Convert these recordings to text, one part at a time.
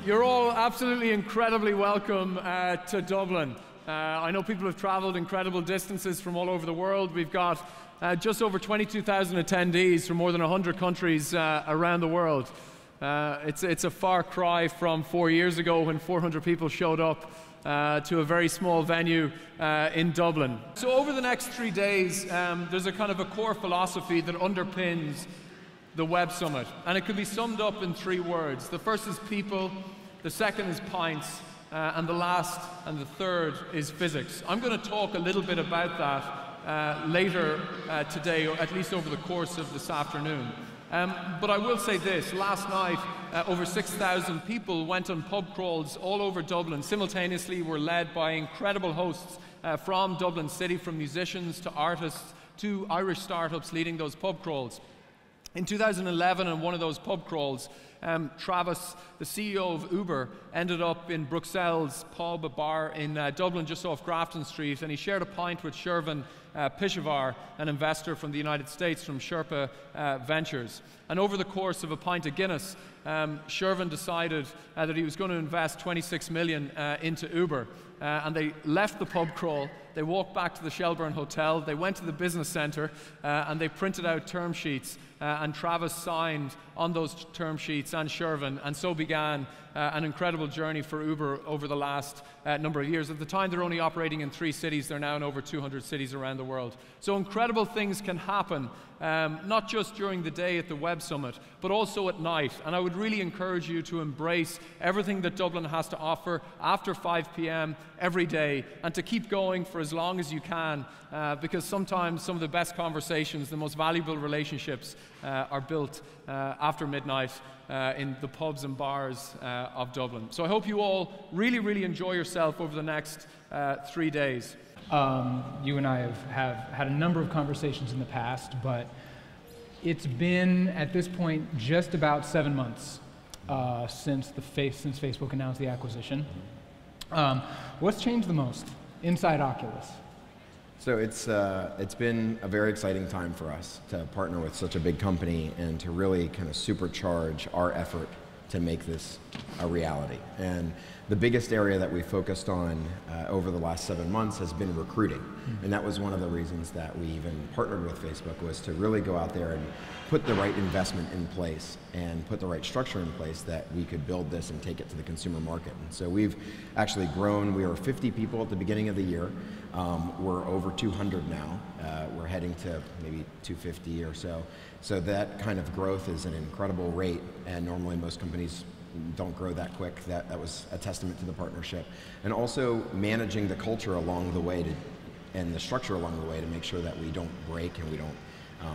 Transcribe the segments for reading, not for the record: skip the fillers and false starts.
You're all absolutely incredibly welcome to Dublin. I know people have traveled incredible distances from all over the world. We've got just over 22,000 attendees from more than 100 countries around the world. It's a far cry from 4 years ago when 400 people showed up to a very small venue in Dublin. So over the next 3 days, there's a kind of a core philosophy that underpins the Web Summit, and it can be summed up in 3 words. The first is people, the second is pints, and the last and the third is physics. I'm going to talk a little bit about that later today, or at least over the course of this afternoon. But I will say this, last night over 6,000 people went on pub crawls all over Dublin. Simultaneously were led by incredible hosts from Dublin City, from musicians to artists to Irish startups leading those pub crawls. In 2011, on one of those pub crawls, Travis, the CEO of Uber, ended up in Bruxelles pub, a bar in Dublin just off Grafton Street, and he shared a pint with Shervin Pishavar, an investor from the United States from Sherpa Ventures. And over the course of a pint of Guinness, Shervin decided that he was going to invest 26 million into Uber. And they left the pub crawl, they walked back to the Shelburne Hotel, they went to the business centre, and they printed out term sheets, and Travis signed on those term sheets and Shervin, and so began an incredible journey for Uber over the last number of years. At the time, they're only operating in 3 cities. They're now in over 200 cities around the world. So incredible things can happen, not just during the day at the Web Summit, but also at night. And I would really encourage you to embrace everything that Dublin has to offer after 5 p.m. every day, and to keep going for as long as you can, because sometimes some of the best conversations, the most valuable relationships are built after midnight in the pubs and bars of Dublin. So I hope you all really, really enjoy yourself over the next 3 days. You and I have had a number of conversations in the past, but it's been, at this point, just about 7 months since Facebook announced the acquisition. What's changed the most inside Oculus? So it's been a very exciting time for us to partner with such a big company and to really kind of supercharge our effort to make this a reality. And the biggest area that we focused on over the last 7 months has been recruiting. And that was one of the reasons that we even partnered with Facebook, was to really go out there and put the right investment in place and put the right structure in place that we could build this and take it to the consumer market. And so we've actually grown. We were 50 people at the beginning of the year. We're over 200 now. We're heading to maybe 250 or so. So that kind of growth is an incredible rate, and normally most companies don't grow that quick. That was a testament to the partnership. And also managing the culture along the way and the structure along the way to make sure that we don't break and we don't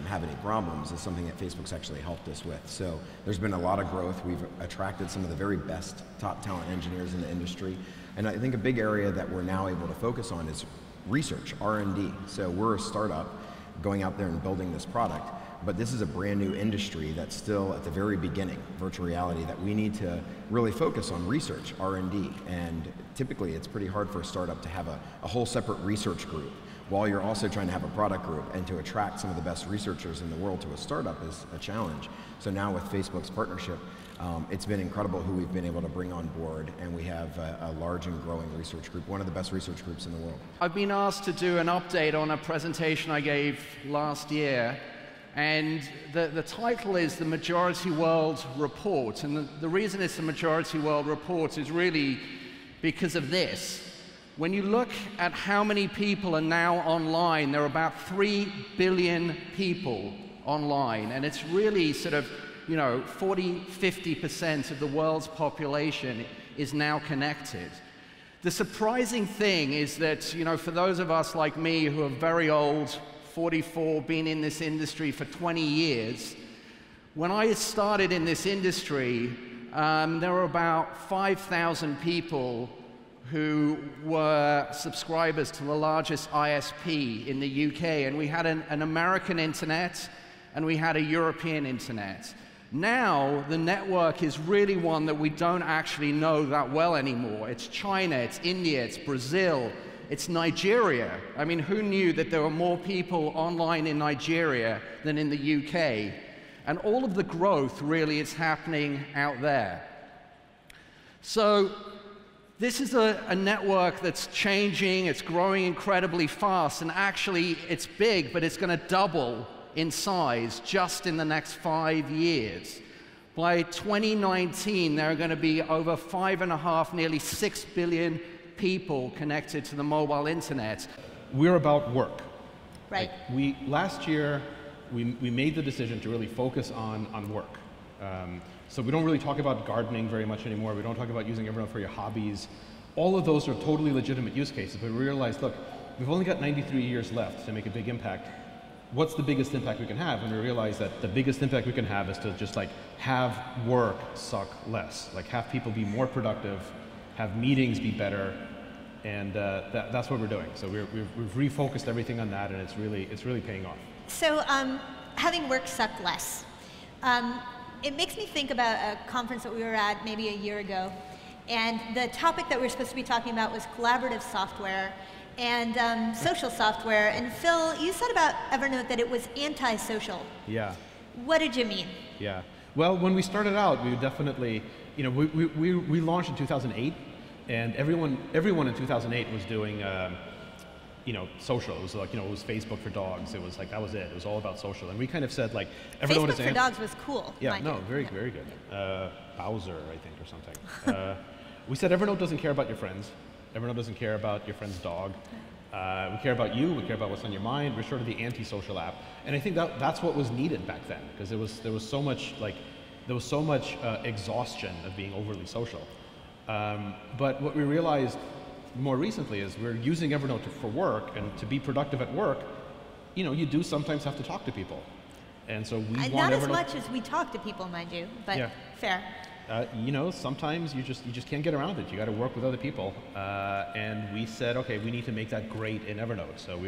have any problems is something that Facebook's actually helped us with. So there's been a lot of growth. We've attracted some of the very best top talent engineers in the industry. And I think a big area that we're now able to focus on is research, R&D. So we're a startup going out there and building this product, but this is a brand new industry that's still at the very beginning, virtual reality, that we need to really focus on research, R&D. And typically it's pretty hard for a startup to have a whole separate research group while you're also trying to have a product group, and to attract some of the best researchers in the world to a startup is a challenge. So now with Facebook's partnership, it's been incredible who we've been able to bring on board, and we have a large and growing research group, one of the best research groups in the world. I've been asked to do an update on a presentation I gave last year, and the title is the Majority World Report. And the reason it's the Majority World Report is really because of this. When you look at how many people are now online, there are about 3 billion people online, and it's really sort of, 40–50% of the world's population is now connected. The surprising thing is that, for those of us like me who are very old, 44, been in this industry for 20 years, when I started in this industry, there were about 5,000 people who were subscribers to the largest ISP in the UK, and we had an American internet and we had a European internet. Now the network is really one that we don't actually know that well anymore. It's China, it's India, it's Brazil, it's Nigeria. I mean, who knew that there were more people online in Nigeria than in the UK? And all of the growth really is happening out there. So this is a network that's changing, it's growing incredibly fast, and actually it's big, but it's going to double in size just in the next 5 years. By 2019, there are going to be over 5.5, nearly 6 billion people connected to the mobile internet. We're about work. Right. Last year, we made the decision to really focus on work. So we don't really talk about gardening very much anymore. We don't talk about using Evernote for your hobbies. All of those are totally legitimate use cases, but we realized, look, we've only got 93 years left to make a big impact. What's the biggest impact we can have? And we realized that the biggest impact we can have is to just like have work suck less, like have people be more productive, have meetings be better, and that's what we're doing. So we've refocused everything on that, and it's really paying off. So having work suck less. It makes me think about a conference that we were at maybe a year ago, and the topic that we were supposed to be talking about was collaborative software and social software. And Phil, you said about Evernote that it was anti-social. Yeah. What did you mean? Yeah. Well, when we started out, we definitely, you know, we launched in 2008, and everyone in 2008 was doing, you know, social. It was like, you know, it was Facebook for dogs. It was like, that was it. It was all about social. And we kind of said, like, Evernote Facebook for dogs was cool. Yeah, no, very good. Bowser, I think, or something. We said Evernote doesn't care about your friends. Evernote doesn't care about your friend's dog. We care about you. We care about what's on your mind. We're sort of the anti-social app. And I think that's what was needed back then, because there was so much exhaustion of being overly social. But what we realized more recently is we're using Evernote for work, and to be productive at work, you know, you do sometimes have to talk to people. And so we want not Evernote. as much as we talk to people, mind you, but yeah. Fair. You know, sometimes you just can't get around it. You got to work with other people. And we said, okay, we need to make that great in Evernote. So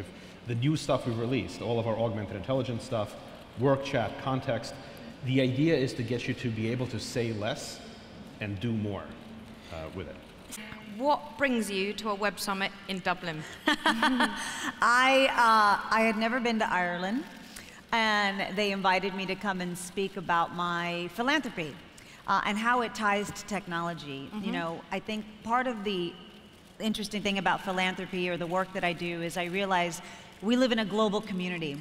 the new stuff we've released, all of our augmented intelligence stuff, work chat, context. The idea is to get you to be able to say less and do more with it. What brings you to a web summit in Dublin? I had never been to Ireland, and they invited me to come and speak about my philanthropy and how it ties to technology. You know, I think part of the interesting thing about philanthropy or the work that I do is I realize we live in a global community.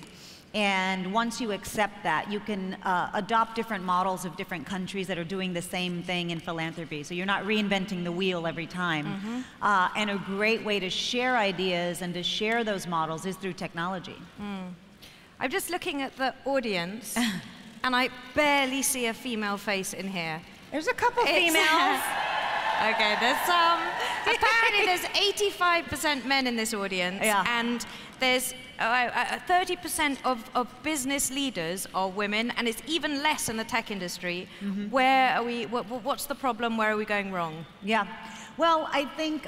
And once you accept that, you can adopt different models of different countries that are doing the same thing in philanthropy. So you're not reinventing the wheel every time. And a great way to share ideas and to share those models is through technology. I'm just looking at the audience, and I barely see a female face in here. There's a couple females. Okay, there's some. Apparently there's 85% men in this audience, and there's 30% of business leaders are women, and it's even less in the tech industry. Where are we, what's the problem? Where are we going wrong? Yeah, well, I think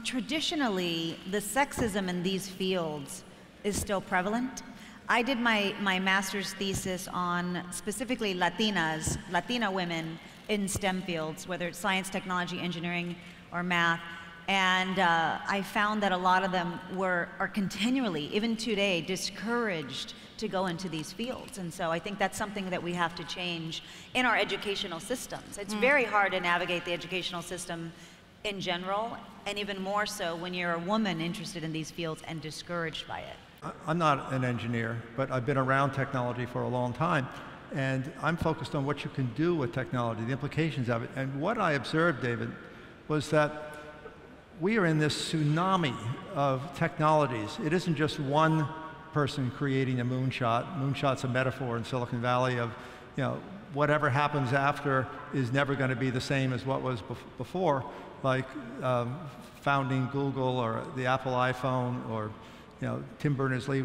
traditionally the sexism in these fields is still prevalent. I did my master's thesis on specifically Latina women in STEM fields, whether it's science, technology, engineering, or math. And I found that a lot of them are continually, even today, discouraged to go into these fields. And so I think that's something that we have to change in our educational systems. It's very hard to navigate the educational system in general, and even more so when you're a woman interested in these fields and discouraged by it. I'm not an engineer, but I've been around technology for a long time. And I'm focused on what you can do with technology, the implications of it. And what I observed, David, was that we are in this tsunami of technologies. It isn't just one person creating a moonshot. Moonshot's a metaphor in Silicon Valley of, you know, whatever happens after is never going to be the same as what was before, like founding Google or the Apple iPhone, or you know, Tim Berners-Lee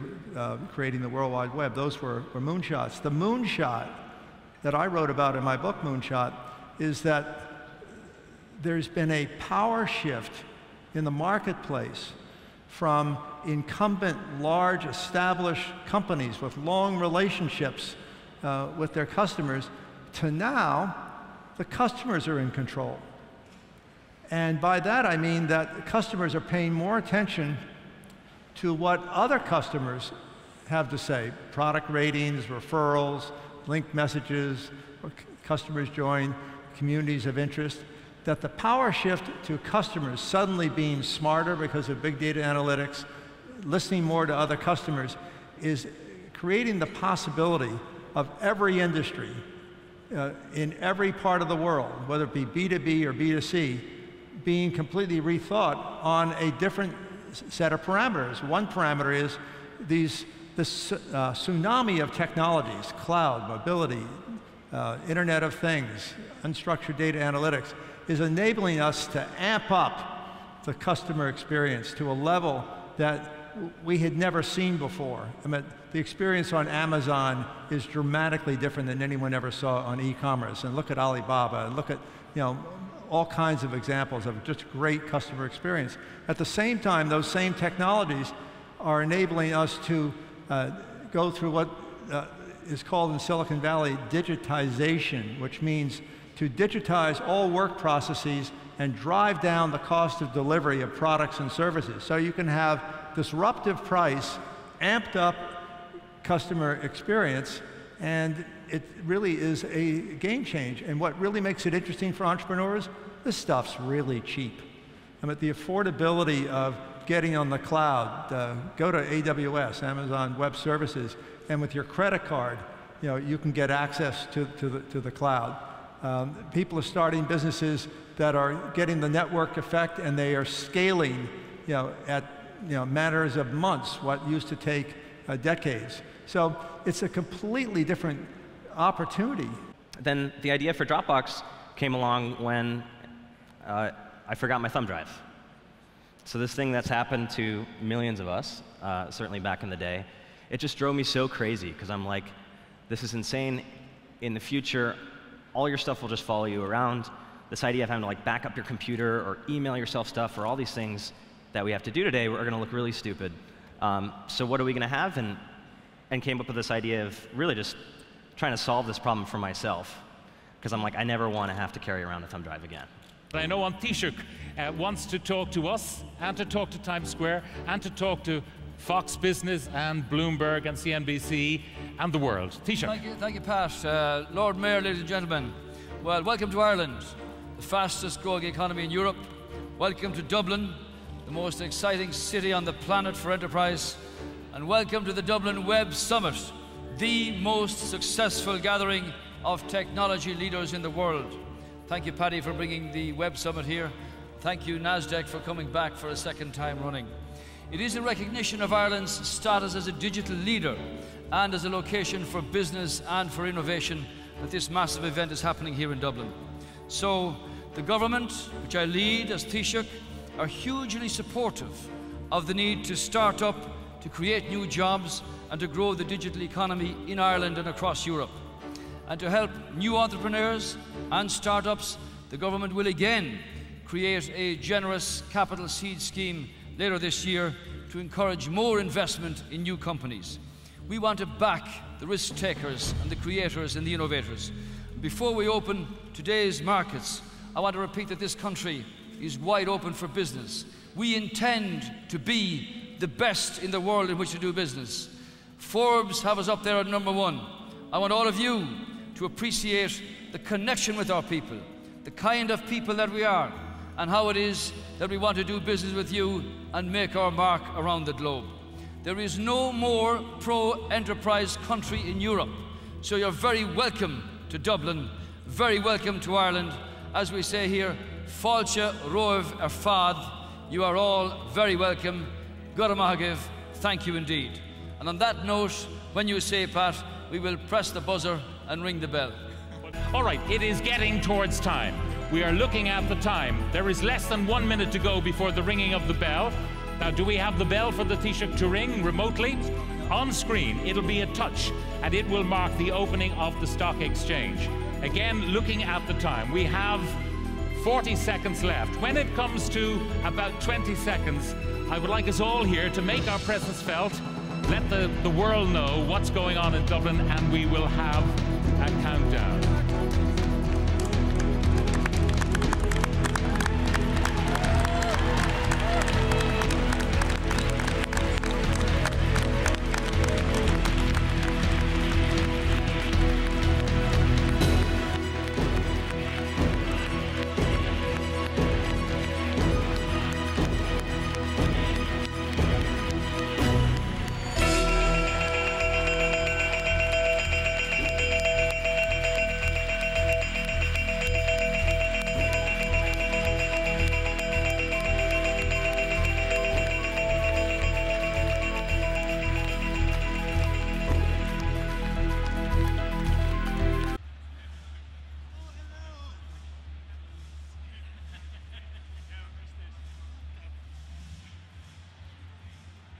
creating the World Wide Web. Those were moonshots. The moonshot that I wrote about in my book, Moonshot, is that there's been a power shift in the marketplace from incumbent, large, established companies with long relationships with their customers to now the customers are in control. And by that I mean that customers are paying more attention to what other customers have to say. Product ratings, referrals, linked messages, customers join communities of interest. that the power shift to customers suddenly being smarter because of big data analytics, listening more to other customers, is creating the possibility of every industry in every part of the world, whether it be B2B or B2C, being completely rethought on a different set of parameters. One parameter is this tsunami of technologies, cloud, mobility, Internet of Things, unstructured data analytics, is enabling us to amp up the customer experience to a level that we had never seen before. I mean, the experience on Amazon is dramatically different than anyone ever saw on e-commerce. And look at Alibaba, and look at, all kinds of examples of just great customer experience. At the same time, those same technologies are enabling us to go through what is called in Silicon Valley digitization, which means to digitize all work processes and drive down the cost of delivery of products and services. So you can have disruptive price, amped up customer experience, and it really is a game change. And what really makes it interesting for entrepreneurs, this stuff's really cheap. I mean, the affordability of getting on the cloud, go to AWS, Amazon Web Services, and with your credit card, you can get access to the cloud. People are starting businesses that are getting the network effect, and they are scaling, at matters of months, what used to take decades. So it's a completely different opportunity. Then the idea for Dropbox came along when I forgot my thumb drive. So this thing that's happened to millions of us, certainly back in the day, it just drove me so crazy, because I'm like, this is insane. In the future, all your stuff will just follow you around. This idea of having to back up your computer or email yourself stuff, or all these things that we have to do today, we're going to look really stupid. So what are we going to have? And came up with this idea of really just trying to solve this problem for myself, because I'm like, I never want to have to carry around a thumb drive again. I know Taoiseach wants to talk to us, and to talk to Times Square, and to talk to Fox Business and Bloomberg and CNBC and the world. Taoiseach. Thank you, Pat. Lord Mayor, ladies and gentlemen. Well, welcome to Ireland, the fastest growing economy in Europe. Welcome to Dublin, the most exciting city on the planet for enterprise. And welcome to the Dublin Web Summit, the most successful gathering of technology leaders in the world. Thank you, Paddy, for bringing the Web Summit here. Thank you, NASDAQ, for coming back for a second time running. It is a recognition of Ireland's status as a digital leader and as a location for business and for innovation that this massive event is happening here in Dublin. So the government, which I lead as Taoiseach, are hugely supportive of the need to start up, to create new jobs, and to grow the digital economy in Ireland and across Europe. And to help new entrepreneurs and startups, the government will again create a generous capital seed scheme later this year to encourage more investment in new companies. We want to back the risk takers and the creators and the innovators. Before we open today's markets, I want to repeat that this country is wide open for business. We intend to be the best in the world in which to do business. Forbes have us up there at #1. I want all of you to appreciate the connection with our people, the kind of people that we are, and how it is that we want to do business with you and make our mark around the globe. There is no more pro-enterprise country in Europe, so you're very welcome to Dublin, very welcome to Ireland. As we say here, Fáilte Roimh ar Fad, you are all very welcome. Guramahagiv, thank you indeed. And on that note, when you say, Pat, we will press the buzzer and ring the bell. All right, it is getting towards time. We are looking at the time. There is less than 1 minute to go before the ringing of the bell. Now, do we have the bell for the Taoiseach to ring remotely? On screen, it'll be a touch, and it will mark the opening of the stock exchange. Again, looking at the time, we have 40 seconds left. When it comes to about 20 seconds, I would like us all here to make our presence felt, let the world know what's going on in Dublin, and we will have a countdown.